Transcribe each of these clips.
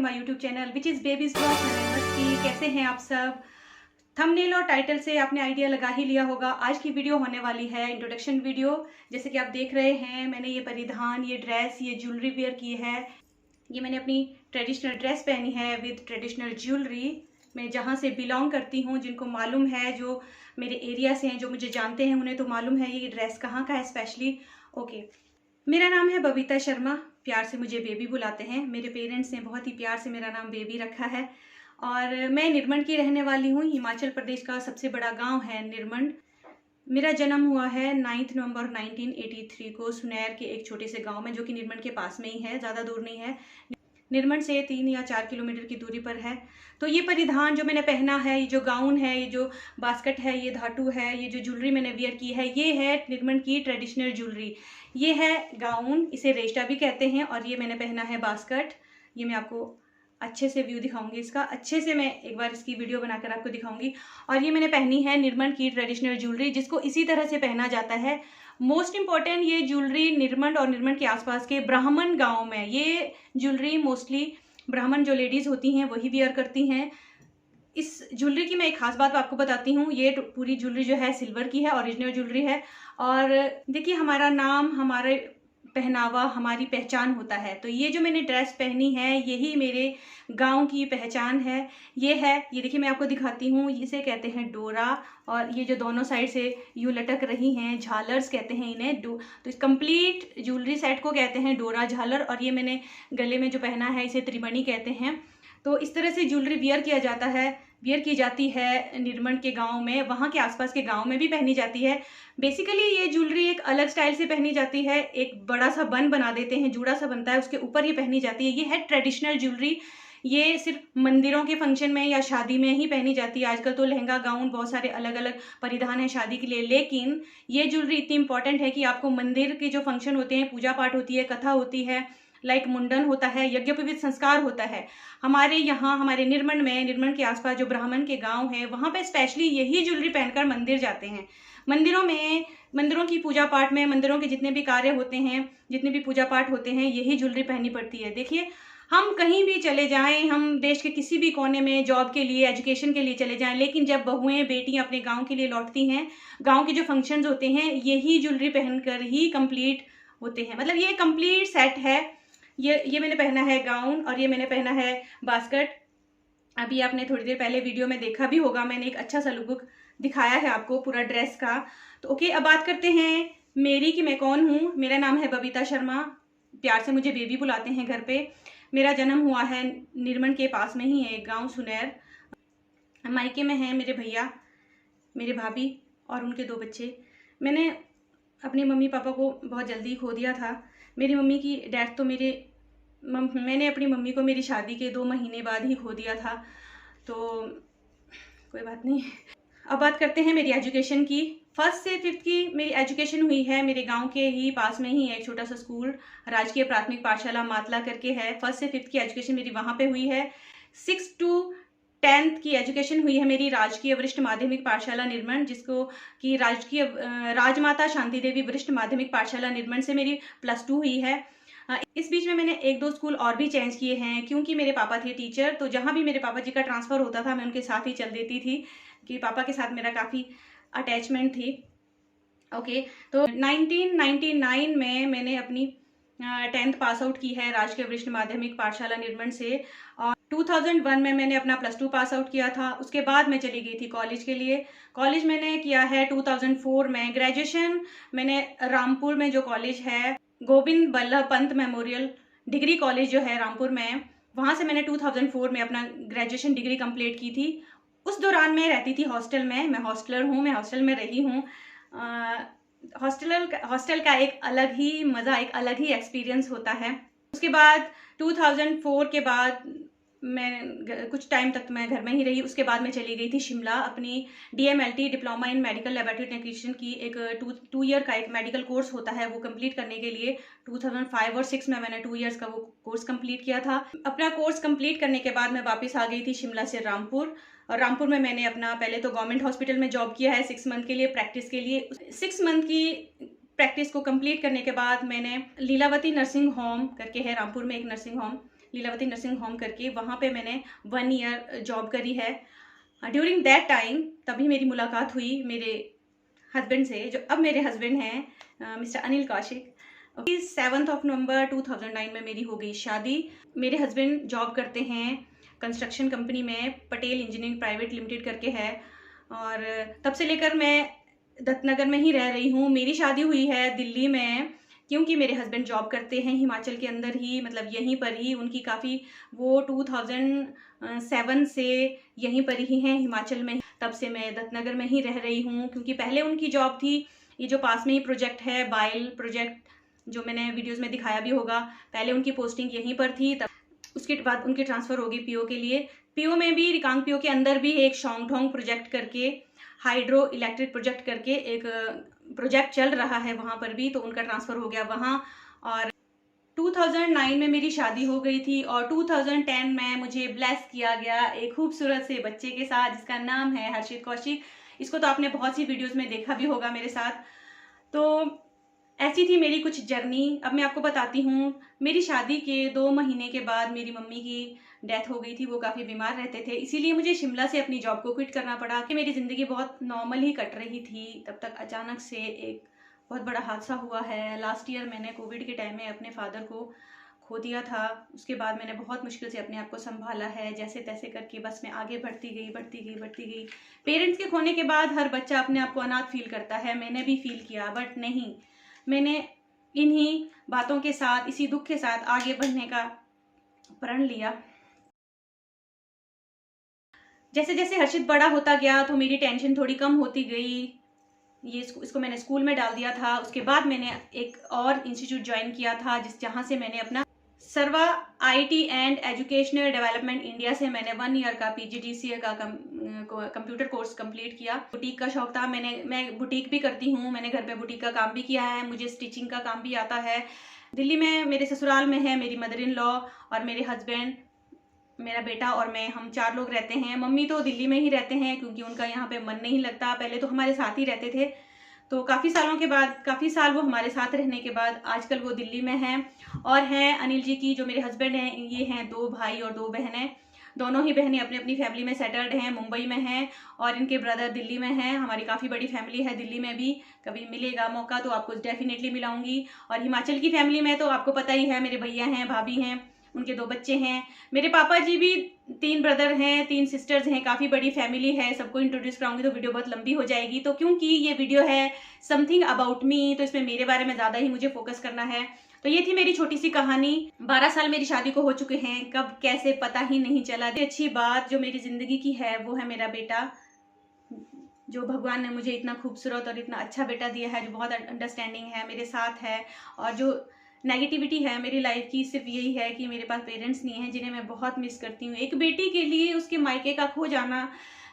My YouTube channel which is babies blog मस्ती। कैसे हैं आप सब? थंबनेल और टाइटल से आपने आइडिया लगा ही लिया होगा। आज की वीडियो होने वाली है इंट्रोडक्शन वीडियो। जैसे कि आप देख रहे हैं, मैंने ये परिधान, ये ड्रेस, ये ज्वेलरी वेयर की है। ये मैंने अपनी ट्रेडिशनल ड्रेस पहनी है विद ट्रेडिशनल ज्वेलरी। मैं जहाँ से बिलोंग करती हूँ, जिनको मालूम है, जो मेरे एरिया से हैं, जो मुझे जानते हैं, उन्हें तो मालूम है ये ड्रेस कहाँ का है स्पेशली। ओके, मेरा नाम है बबीता शर्मा। प्यार से मुझे बेबी बुलाते हैं। मेरे पेरेंट्स ने बहुत ही प्यार से मेरा नाम बेबी रखा है। और मैं निरमंड की रहने वाली हूँ। हिमाचल प्रदेश का सबसे बड़ा गांव है निरमंड। मेरा जन्म हुआ है 9 नवंबर 1983 को सुनैर के एक छोटे से गांव में, जो कि निरमंड के पास में ही है, ज़्यादा दूर नहीं है। निरमंड से 3 या 4 किलोमीटर की दूरी पर है। तो ये परिधान जो मैंने पहना है, ये जो गाउन है, ये जो बास्केट है, ये धातु है, ये जो ज्वेलरी मैंने वियर की है, ये है निरमंड की ट्रेडिशनल ज्वेलरी। ये है गाउन, इसे रेशा भी कहते हैं। और ये मैंने पहना है बास्केट। ये मैं आपको अच्छे से व्यू दिखाऊंगी इसका, अच्छे से मैं एक बार इसकी वीडियो बनाकर आपको दिखाऊंगी। और ये मैंने पहनी है निरमंड की ट्रेडिशनल ज्वेलरी, जिसको इसी तरह से पहना जाता है। मोस्ट इंपॉर्टेंट, ये ज्वेलरी निरमंड और निरमंड के आसपास के ब्राह्मण गांव में ये ज्वेलरी मोस्टली ब्राह्मण जो लेडीज होती हैं वही वियर करती हैं। इस ज्वेलरी की मैं एक खास बात आपको बताती हूँ। ये पूरी ज्वेलरी जो है सिल्वर की है, ओरिजिनल ज्वेलरी है। और देखिए, हमारा नाम, हमारे पहनावा हमारी पहचान होता है। तो ये जो मैंने ड्रेस पहनी है, यही मेरे गांव की पहचान है। ये है, ये देखिए मैं आपको दिखाती हूँ, इसे कहते हैं डोरा। और ये जो दोनों साइड से यूँ लटक रही हैं, झालर्स कहते हैं इन्हें। तो इस कंप्लीट ज्वेलरी सेट को कहते हैं डोरा झालर। और ये मैंने गले में जो पहना है, इसे त्रिमणि कहते हैं। तो इस तरह से ज्वेलरी वियर किया जाता है, वियर की जाती है निरमंड के गांव में। वहाँ के आसपास के गांव में भी पहनी जाती है। बेसिकली ये ज्वेलरी एक अलग स्टाइल से पहनी जाती है। एक बड़ा सा बन बना देते हैं, जूड़ा सा बनता है, उसके ऊपर ये पहनी जाती है। ये है ट्रेडिशनल ज्वेलरी। ये सिर्फ मंदिरों के फंक्शन में या शादी में ही पहनी जाती है। आजकल तो लहंगा, गाउन, बहुत सारे अलग अलग परिधान है शादी के लिए। लेकिन ये ज्वेलरी इतनी इंपॉर्टेंट है कि आपको मंदिर के जो फंक्शन होते हैं, पूजा पाठ होती है, कथा होती है, लाइक मुंडन होता है, यज्ञोपवीत संस्कार होता है, हमारे यहाँ, हमारे निरमंड में, निरमंड के आसपास जो ब्राह्मण के गांव है, वहाँ पे स्पेशली यही ज्वेलरी पहनकर मंदिर जाते हैं। मंदिरों में, मंदिरों की पूजा पाठ में, मंदिरों के जितने भी कार्य होते हैं, जितने भी पूजा पाठ होते हैं, यही ज्वेलरी पहननी पड़ती है। देखिए, हम कहीं भी चले जाएं, हम देश के किसी भी कोने में जॉब के लिए, एजुकेशन के लिए चले जाएं, लेकिन जब बहुएं, बेटियां अपने गाँव के लिए लौटती हैं, गाँव के जो फंक्शंस होते हैं, यही ज्वेलरी पहनकर ही कंप्लीट होते हैं। मतलब ये कंप्लीट सेट है। ये मैंने पहना है गाउन और ये मैंने पहना है बास्केट। अभी आपने थोड़ी देर पहले वीडियो में देखा भी होगा, मैंने एक अच्छा सा लुक दिखाया है आपको पूरा ड्रेस का। तो ओके, अब बात करते हैं मेरी कि मैं कौन हूँ। मेरा नाम है बबीता शर्मा। प्यार से मुझे बेबी बुलाते हैं घर पे। मेरा जन्म हुआ है निरमंड के पास में ही है एक गाँव सुनैर। मायके में हैं मेरे भैया, मेरे भाभी और उनके 2 बच्चे। मैंने अपनी मम्मी पापा को बहुत जल्दी खो दिया था। मेरी मम्मी की डेथ तो मैंने अपनी मम्मी को मेरी शादी के 2 महीने बाद ही खो दिया था। तो कोई बात नहीं। अब बात करते हैं मेरी एजुकेशन की। 1st से 5th की मेरी एजुकेशन हुई है मेरे गांव के ही पास में ही है एक छोटा सा स्कूल, राजकीय प्राथमिक पाठशाला मातला करके है। 1st से 5th की एजुकेशन मेरी वहाँ पे हुई है। 6th to 10th की एजुकेशन हुई है मेरी राजकीय वरिष्ठ माध्यमिक पाठशाला निरमंड, जिसको कि राजकीय राजमाता शांति देवी वरिष्ठ माध्यमिक पाठशाला निरमंड से मेरी +2 हुई है। इस बीच में मैंने 1-2 स्कूल और भी चेंज किए हैं, क्योंकि मेरे पापा थे टीचर। तो जहाँ भी मेरे पापा जी का ट्रांसफ़र होता था, मैं उनके साथ ही चल देती थी, कि पापा के साथ मेरा काफ़ी अटैचमेंट थी। ओके, तो 1999 में मैंने अपनी 10th पास आउट की है राजकीय वरिष्ठ माध्यमिक पाठशाला निरमंड से। और 2001 में मैंने अपना +2 पास आउट किया था। उसके बाद मैं चली गई थी कॉलेज के लिए। कॉलेज मैंने किया है 2004 में। ग्रेजुएशन मैंने रामपुर में जो कॉलेज है, Govind Ballabh Pant memorial degree college जो है रामपुर में, वहाँ से मैंने 2004 में अपना ग्रेजुएशन डिग्री कंप्लीट की थी। उस दौरान मैं रहती थी हॉस्टल में। मैं हॉस्टलर हूँ, मैं हॉस्टल में रही हूँ। हॉस्टल का एक अलग ही मज़ा, एक अलग ही एक्सपीरियंस होता है। उसके बाद 2004 के बाद मैं कुछ टाइम तक मैं घर में ही रही। उसके बाद मैं चली गई थी शिमला, अपनी DMLT diploma in medical laboratory technician की एक 2 ईयर का एक मेडिकल कोर्स होता है, वो कंप्लीट करने के लिए 2005 और 6 में मैंने 2 ईयर्स का वो कोर्स कंप्लीट किया था। अपना कोर्स कंप्लीट करने के बाद मैं वापस आ गई थी शिमला से रामपुर। और रामपुर में मैंने अपना पहले तो गवर्नमेंट हॉस्पिटल में जॉब किया है 6 मंथ के लिए, प्रैक्टिस के लिए। 6 मंथ की प्रैक्टिस को कंप्लीट करने के बाद मैंने लीलावती नर्सिंग होम करके है रामपुर में एक nursing home, Lilavati nursing home करके, वहाँ पे मैंने 1 ईयर जॉब करी है। ड्यूरिंग दैट टाइम तभी मेरी मुलाकात हुई मेरे हस्बैंड से, जो अब मेरे हस्बैंड हैं मिस्टर अनिल कौशिक। 7 नवंबर 2009 में मेरी हो गई शादी। मेरे हस्बैंड जॉब करते हैं कंस्ट्रक्शन कंपनी में, पटेल इंजीनियरिंग प्राइवेट लिमिटेड करके है, और तब से लेकर मैं दत्तनगर में ही रह रही हूँ। मेरी शादी हुई है दिल्ली में, क्योंकि मेरे हस्बैंड जॉब करते हैं हिमाचल के अंदर ही, मतलब यहीं पर ही उनकी काफ़ी, वो 2007 से यहीं पर ही हैं हिमाचल में। तब से मैं दत्तनगर में ही रह रही हूँ, क्योंकि पहले उनकी जॉब थी ये जो पास में ही प्रोजेक्ट है बाइल प्रोजेक्ट, जो मैंने वीडियोस में दिखाया भी होगा, पहले उनकी पोस्टिंग यहीं पर थी। तब उसके बाद उनकी ट्रांसफ़र होगी पीओ के लिए। पीओ में भी रिकांग पीओ के अंदर भी एक शोंगढोंग प्रोजेक्ट करके, हाइड्रो इलेक्ट्रिक प्रोजेक्ट करके एक प्रोजेक्ट चल रहा है वहाँ पर भी, तो उनका ट्रांसफ़र हो गया वहाँ। और 2009 में मेरी शादी हो गई थी, और 2010 में मुझे ब्लेस किया गया एक खूबसूरत से बच्चे के साथ, जिसका नाम है हर्षित कौशिक। इसको तो आपने बहुत सी वीडियोस में देखा भी होगा मेरे साथ। तो ऐसी थी मेरी कुछ जर्नी। अब मैं आपको बताती हूँ, मेरी शादी के 2 महीने के बाद मेरी मम्मी की डेथ हो गई थी। वो काफ़ी बीमार रहते थे, इसीलिए मुझे शिमला से अपनी जॉब को क्विट करना पड़ा। कि मेरी ज़िंदगी बहुत नॉर्मल ही कट रही थी, तब तक अचानक से एक बहुत बड़ा हादसा हुआ है। लास्ट ईयर मैंने कोविड के टाइम में अपने फादर को खो दिया था। उसके बाद मैंने बहुत मुश्किल से अपने आप को संभाला है, जैसे तैसे करके बस मैं आगे बढ़ती गई। पेरेंट्स के खोने के बाद हर बच्चा अपने आप को अनाथ फील करता है, मैंने भी फील किया, बट नहीं, मैंने इन्हीं बातों के साथ, इसी दुख के साथ आगे बढ़ने का प्रण लिया। जैसे जैसे हर्षित बड़ा होता गया तो मेरी टेंशन थोड़ी कम होती गई। इसको मैंने स्कूल में डाल दिया था। उसके बाद मैंने एक और इंस्टीट्यूट ज्वाइन किया था, जहाँ से मैंने अपना सर्वा IT and educational development India से मैंने 1 ईयर का PGDCA का कंप्यूटर कोर्स कंप्लीट किया। बुटीक का शौक था, मैं बुटीक भी करती हूँ, मैंने घर पे बुटीक का काम भी किया है, मुझे स्टिचिंग का काम भी आता है। दिल्ली में मेरे ससुराल में है मेरी मदर इन लॉ और मेरे हस्बैंड, मेरा बेटा और मैं, हम 4 लोग रहते हैं। मम्मी तो दिल्ली में ही रहते हैं, क्योंकि उनका यहाँ पे मन नहीं लगता। पहले तो हमारे साथ ही रहते थे, तो काफ़ी सालों के बाद, काफ़ी साल वो हमारे साथ रहने के बाद आजकल वो दिल्ली में हैं। और हैं अनिल जी की, जो मेरे हस्बैंड हैं, ये हैं 2 भाई और 2 बहनें। दोनों ही बहनें अपनी अपनी फैमिली में सेटल्ड हैं, मुंबई में हैं, और इनके ब्रदर दिल्ली में हैं। हमारी काफ़ी बड़ी फैमिली है दिल्ली में भी। कभी मिलेगा मौका तो आपको डेफिनेटली मिलाऊंगी। और हिमाचल की फैमिली में तो आपको पता ही है, मेरे भैया हैं, भाभी हैं, उनके 2 बच्चे हैं। मेरे पापा जी भी 3 ब्रदर हैं, 3 सिस्टर्स हैं, काफ़ी बड़ी फैमिली है। सबको इंट्रोड्यूस कराऊंगी तो वीडियो बहुत लंबी हो जाएगी। तो क्योंकि ये वीडियो है समथिंग अबाउट मी, तो इसमें मेरे बारे में ज़्यादा ही मुझे फोकस करना है। तो ये थी मेरी छोटी सी कहानी। 12 साल मेरी शादी को हो चुके हैं, कब कैसे पता ही नहीं चला। अच्छी बात जो मेरी ज़िंदगी की है वो है मेरा बेटा, जो भगवान ने मुझे इतना खूबसूरत और इतना अच्छा बेटा दिया है, जो बहुत अंडरस्टैंडिंग है, मेरे साथ है। और जो नेगेटिविटी है मेरी लाइफ की सिर्फ यही है कि मेरे पास पेरेंट्स नहीं हैं, जिन्हें मैं बहुत मिस करती हूँ। एक बेटी के लिए उसके मायके का खो जाना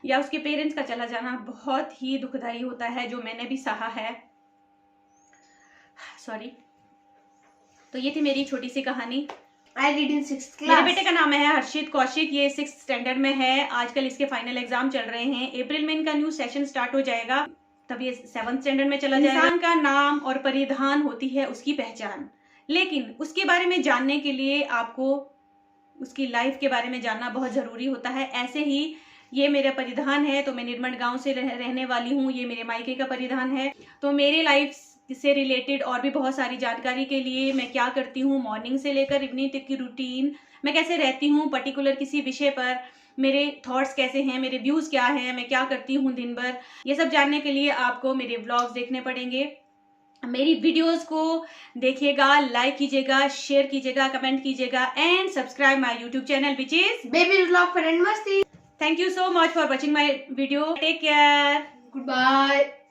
या उसके पेरेंट्स का चला जाना बहुत ही दुखदाई होता है, जो मैंने भी सहा है। सॉरी। तो ये थी मेरी छोटी सी कहानी। I read in 6th class. मेरे बेटे का नाम है हर्षित कौशिक, ये 6th स्टैंडर्ड में है। आजकल इसके फाइनल एग्जाम चल रहे हैं, अप्रैल में इनका न्यू सेशन स्टार्ट हो जाएगा, तब ये 7th स्टैंडर्ड में चला जाएगा। इंसान का नाम और परिधान होती है उसकी पहचान, लेकिन उसके बारे में जानने के लिए आपको उसकी लाइफ के बारे में जानना बहुत ज़रूरी होता है। ऐसे ही ये मेरा परिधान है, तो मैं निर्मल गांव से रहने वाली हूँ, ये मेरे मायके का परिधान है। तो मेरे लाइफ से रिलेटेड और भी बहुत सारी जानकारी के लिए मैं क्या करती हूँ, मॉर्निंग से लेकर इवनिंग तक की रूटीन, मैं कैसे रहती हूँ पर्टिकुलर किसी विषय पर, मेरे थॉट्स कैसे हैं, मेरे व्यूज़ क्या हैं, मैं क्या करती हूँ दिन भर, ये सब जानने के लिए आपको मेरे व्लॉग्स देखने पड़ेंगे। मेरी वीडियोस को देखिएगा, लाइक कीजिएगा, शेयर कीजिएगा, कमेंट कीजिएगा and subscribe my YouTube channel which is Baby vlog for Masti. Thank you so much for watching my video. Take care. Goodbye.